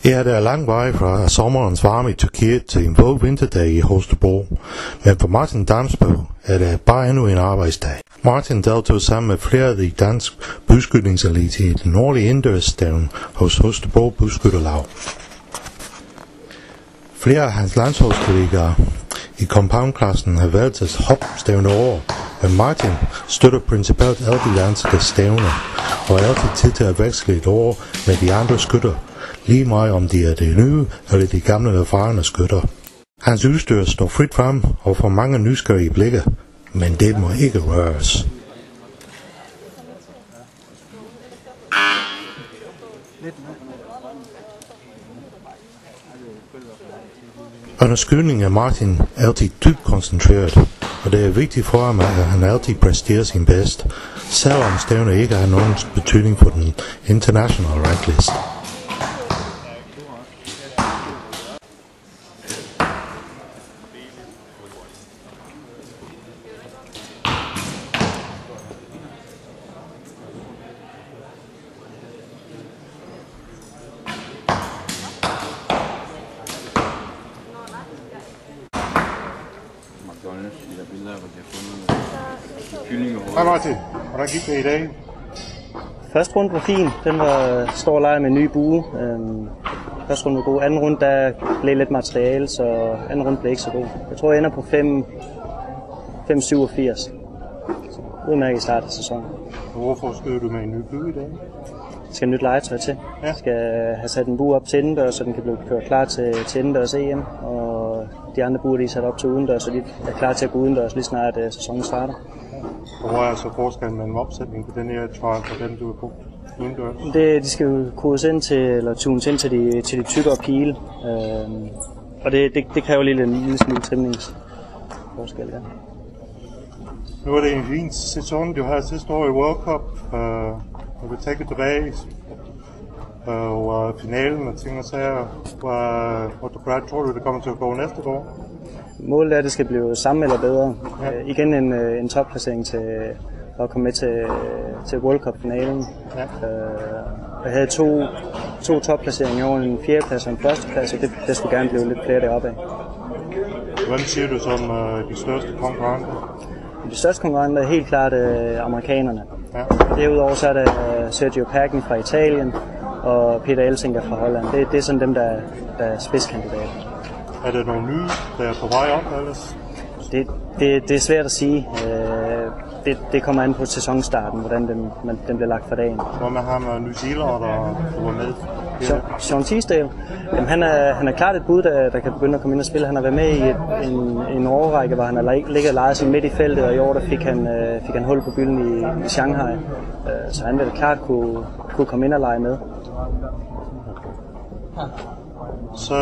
Ja, der er lang vej fra sommerens varme i Tyrkiet til en våd vinterdag i Holstebro. Men for Martin Damsbo er det bare endnu en arbejdsdag. Martin deltog sammen med flere af de danske buskydningselite i den årlige indendørsstævne hos Holstebro Buskytterlaug. Flere af hans landsholdskollegaer i compoundklassen har valgt at hoppe stævne over, men Martin støtter principielt alle de danske stævner og er altid tid til at veksle et år med de andre skytter, lige meget om de er de nye eller de gamle erfarne skytter. Hans udstyr står frit frem og får mange nysgerrige blikke, men det må ikke røres. Under skydning er Martin altid dybt koncentreret, og det er vigtigt for ham, at han altid præsterer sin bedst, selvom stævnet ikke har nogen betydning for den internationale rangliste. Hej Martin, hvordan gik det i dag? Første runde var fin. Den var stor lejr med en ny bue. Første runde var god. Anden runde der blev lidt materiale, så anden runde blev ikke så god. Jeg tror jeg ender på 5,87. Udmærket i start af sæsonen. Hvorfor skød du med en ny bue i dag? Jeg skal have nyt legetøj til. Ja. Jeg skal have sat en bue op til indendørs, så den kan blive kørt klar til indendørs EM. Og de andre buer de er sat op til udendørs, så de er klar til at gå udendørs lige snart sæsonen starter. Og hvor er så forskellen mellem opsætningen på den her trial og den du har brugt udendørs? De skal jo kodes ind til, eller tunes ind til de tykkere pile. Og det kræver lige en lille smule trimningsforskel, ja. Nu er det en fin sæson, du havde sidste år i World Cup, og vi tager tilbage og finalen og ting og sager. Hvordan tror du, det kommer til at gå næste år? Målet er, at det skal blive samme eller bedre. Ja. Igen en topplacering til at komme med til World Cup-finalen. Ja. Jeg havde to topplaceringer over, en fjerdeplads og en førsteplads, og det skulle gerne blive lidt flere deroppe af. Hvordan siger du som de største konkurrenter? De største konkurrenter er helt klart amerikanerne. Ja. Derudover så er der Sergio Pagni fra Italien og Peter Elsinger fra Holland. Det er sådan dem, der er spidskandidater. Er der nogle nye, der er på vej op ellers? Det er svært at sige. Det kommer an på sæsonstarten, hvordan den bliver lagt for dagen. Hvor med ham og New Zealand, der var med? Sean Teasdale, jamen, han er klart et bud, der kan begynde at komme ind og spille. Han har været med i en årrække, hvor han har ligget og leget sig midt i feltet, og i år der fik han hul på bylden i Shanghai. Så han vil klart kunne komme ind og lege med. Så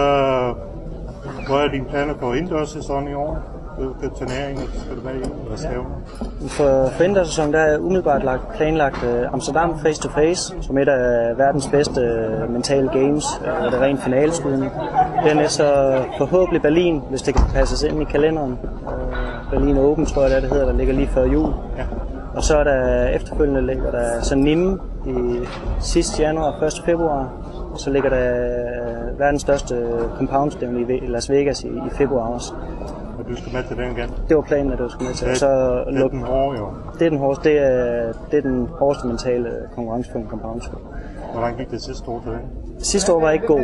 hvad er dine planer for indendørssæsonen i år? Hvilke turneringer skal du være i? Eller stævner? For indendørssæsonen der er umiddelbart planlagt Amsterdam Face to Face, som et af verdens bedste mentale games, og det er rent finaleskydning. Dernæst så forhåbentlig Berlin, hvis det kan passes ind i kalenderen. Berlin Open tror jeg det hedder, der ligger lige før jul. Ja. Og så er der efterfølgende ligger der så Nîmes i sidste januar og 1. februar. Og så ligger der verdens største compoundstævne i Las Vegas i februar også. Og du skal med til den igen? Det var planen, at du skulle med til. Det er den hårde, jo? Det er den hårdeste. Det er den hårdeste mentale konkurrence for en compoundspil. Hvordan gik det sidste år til det? Sidste år var ikke god.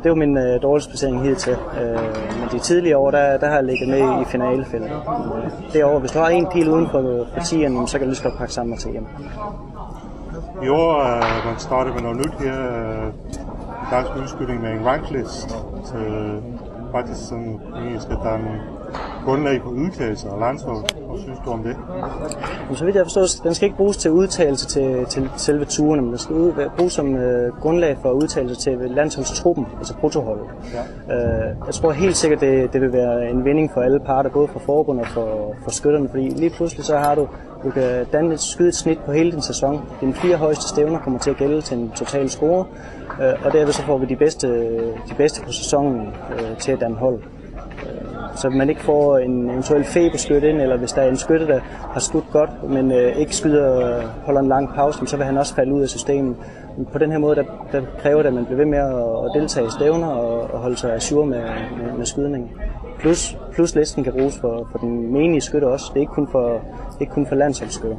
Det var min dårligste placering hidtil. Men de tidligere år, der har jeg ligget med i finalefældet. Det år, hvis du har en pil uden for partierne, så kan du lige så godt pakke sammen og til hjem. I år man startet med noget nyt her. Dansk udskydning med en ranglist. Faktisk sådan, at der er en grundlag for udtalelse og landshold. Hvad synes du om det? Så vidt jeg forstår, den skal ikke bruges til udtalelse til selve turene, men den skal bruges som grundlag for udtalelse til landsholdstruppen, altså protoholdet. Ja. Jeg tror helt sikkert, det vil være en vinding for alle parter, både for forbund og for skytterne, fordi lige pludselig så har du kan skyde et snit på hele din sæson. Dine 4 højeste stævner kommer til at gælde til en total score, og derved så får vi de bedste på sæsonen til at danne hold. så man ikke får en eventuel feberskytte ind, eller hvis der er en skytte, der har skudt godt, men ikke skyder og holder en lang pause, så vil han også falde ud af systemet. Men på den her måde, der kræver det, at man bliver ved med at deltage i stævner og holde sig ajour med skydning. Plus listen kan bruges for den menige skytte også. Det er ikke kun for landsholdsskytter.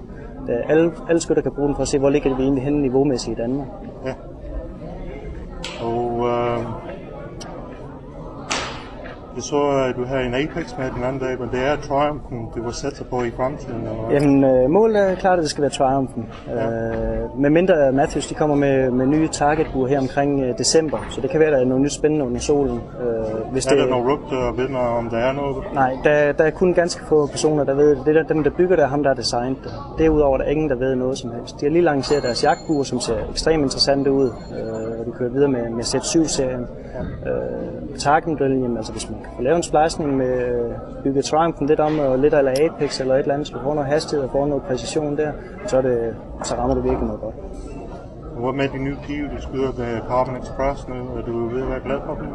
Alle skytter kan bruge den for at se, hvor ligger vi egentlig henne niveaumæssigt i Danmark. Ja. Og jeg så, at du havde en Apex med den anden dag, men det er Triumphen, du var sat på i fremtiden? Jamen, målet er klart, at det skal være Triumphen. Ja. Med mindre Matthews, de kommer med nye targetbuer her omkring december, så det kan være, at der er noget nyt spændende under solen. Hvis der noget rygter, ved man, om der er noget? Nej, der er kun ganske få personer, der ved det. Det er dem, der bygger det, ham, der har designet det. Derudover er der ingen, der ved noget som helst. De har lige lanceret deres jagtbuer, som ser ekstremt interessante ud, og de kører videre med Z7-serien. Targetmodellen, altså hvis man kan få lavet en splejsning med bygge Triumphen lidt om, og lidt eller Apex eller et eller andet, så får noget hastighed og får noget præcision der, så rammer det virkelig noget godt. Hvad med de nye pile, du skyder med Carbon Express nu? Er du ved at være glad for dem?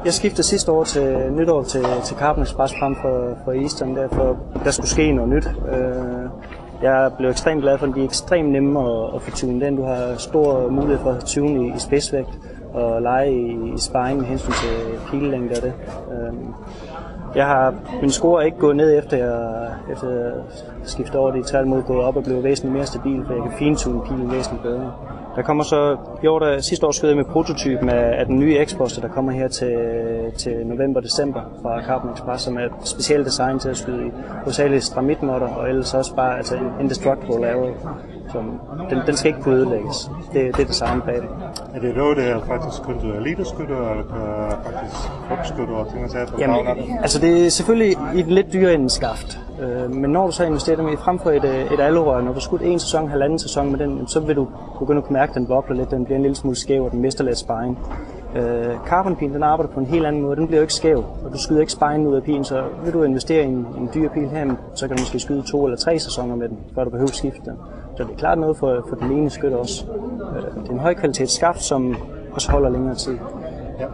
Jeg skiftede sidste år til nytår til Carbon Express frem for Eastern, for der skulle ske noget nyt. Jeg blev ekstremt glad for, at de er ekstremt nemme at få tunet ind. Du har stor mulighed for at tune i spidsvægt og lege i sparring med hensyn til pilelængde og det. Min score er ikke gået ned efter jeg skiftede over det, tværtimod gået op og blev væsentligt mere stabil, for jeg kan fintune pilen væsentligt bedre. Der kommer så, sidste år skød jeg med prototypen af den nye X-Buster, der kommer her til november-december fra Carbon Express, som er et specielt design til at skyde i hovedsageligt stramitmotter, og ellers også bare altså en indestructible arrow. Den skal ikke kunne ødelægges. Det er designet bag det. Er det noget, der faktisk kun er eliteskytter, eller faktisk frugtskytter og ting og sager? Jamen, altså det er selvfølgelig i et lidt dyrere end skaft. Men når du så investerer dem i frem for et alurør, når du har skudt en sæson, halvanden sæson med den, så vil du begynde at kunne mærke, at den bobler lidt, den bliver en lille smule skæv, og den mister lidt sparring. Carbonpilen, den arbejder på en helt anden måde, den bliver jo ikke skæv, og du skyder ikke sparringen ud af pilen, så vil du investere i en dyr pil her, så kan du måske skyde 2 eller 3 sæsoner med den, før du behøver at skifte den. Så det er klart noget for den ene skytte også. Det er en højkvalitets skaft, som også holder længere tid. Ja.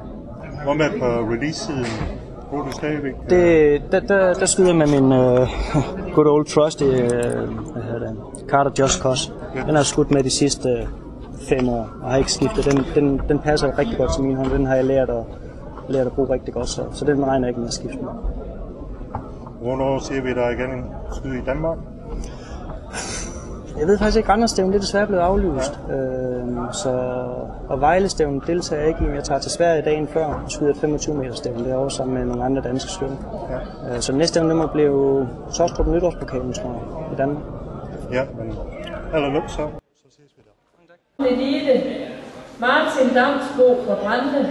Hvor med på release-siden? Bruger du stadigvæk? Der skyder med min good old trusty Carter Just Cause. Ja. Den har jeg skudt med de sidste 5 år, og har ikke skiftet. Den passer rigtig godt til min hånd. Den har jeg lært at bruge rigtig godt, så den regner jeg ikke med at skifte med. Hvornår ser vi dig igen skyde i Danmark? Jeg ved faktisk ikke, Randerstævnen, det er desværre blevet aflyst. Og Vejlestævnen deltager jeg ikke i, men jeg tager til Sverige dagen før og skyder et 25-meter stævn derovre sammen med nogle andre danske skytter. Ja. Så den næste stævne må blive Tostrup nytårspokalen, tror jeg, i Danmark. Ja, men held lykke så. Så ses vi der. Elite, Martin Damsbo fra Brande.